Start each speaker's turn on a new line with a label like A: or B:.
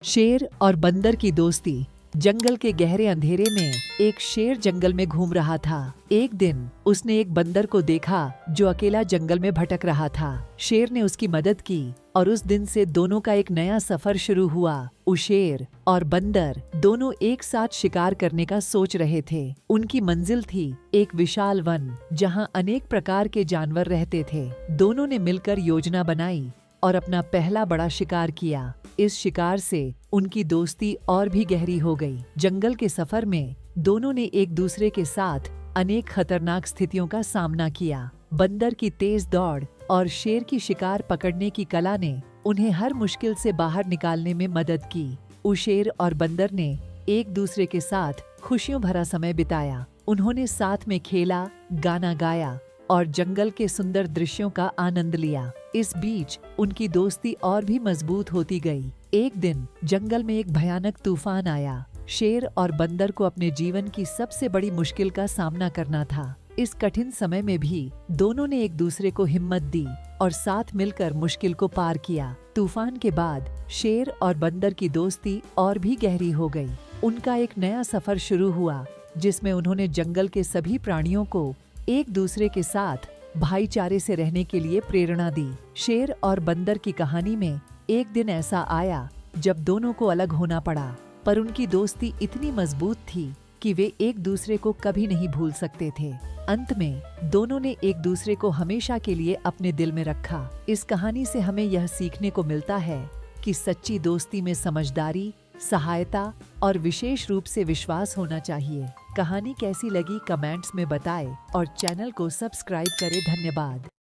A: शेर और बंदर की दोस्ती। जंगल के गहरे अंधेरे में एक शेर जंगल में घूम रहा था। एक दिन उसने एक बंदर को देखा जो अकेला जंगल में भटक रहा था। शेर ने उसकी मदद की और उस दिन से दोनों का एक नया सफर शुरू हुआ। शेर और बंदर दोनों एक साथ शिकार करने का सोच रहे थे। उनकी मंजिल थी एक विशाल वन जहां अनेक प्रकार के जानवर रहते थे। दोनों ने मिलकर योजना बनाई और अपना पहला बड़ा शिकार किया। इस शिकार से उनकी दोस्ती और भी गहरी हो गई। जंगल के सफर में दोनों ने एक दूसरे के साथ अनेक खतरनाक स्थितियों का सामना किया। बंदर की तेज दौड़ और शेर की शिकार पकड़ने की कला ने उन्हें हर मुश्किल से बाहर निकालने में मदद की। शेर और बंदर ने एक दूसरे के साथ खुशियों भरा समय बिताया। उन्होंने साथ में खेला, गाना गाया और जंगल के सुंदर दृश्यों का आनंद लिया। इस बीच उनकी दोस्ती और भी मजबूत होती गई। एक दिन जंगल में एक भयानक तूफान आया। शेर और बंदर को अपने जीवन की सबसे बड़ी मुश्किल का सामना करना था। इस कठिन समय में भी दोनों ने एक दूसरे को हिम्मत दी और साथ मिलकर मुश्किल को पार किया। तूफान के बाद शेर और बंदर की दोस्ती और भी गहरी हो गई। उनका एक नया सफर शुरू हुआ जिसमें उन्होंने जंगल के सभी प्राणियों को एक दूसरे के साथ भाईचारे से रहने के लिए प्रेरणा दी। शेर और बंदर की कहानी में एक दिन ऐसा आया जब दोनों को अलग होना पड़ा, पर उनकी दोस्ती इतनी मजबूत थी कि वे एक दूसरे को कभी नहीं भूल सकते थे। अंत में दोनों ने एक दूसरे को हमेशा के लिए अपने दिल में रखा। इस कहानी से हमें यह सीखने को मिलता है कि सच्ची दोस्ती में समझदारी, सहायता और विशेष रूप से विश्वास होना चाहिए। कहानी कैसी लगी कमेंट्स में बताएं और चैनल को सब्सक्राइब करें। धन्यवाद।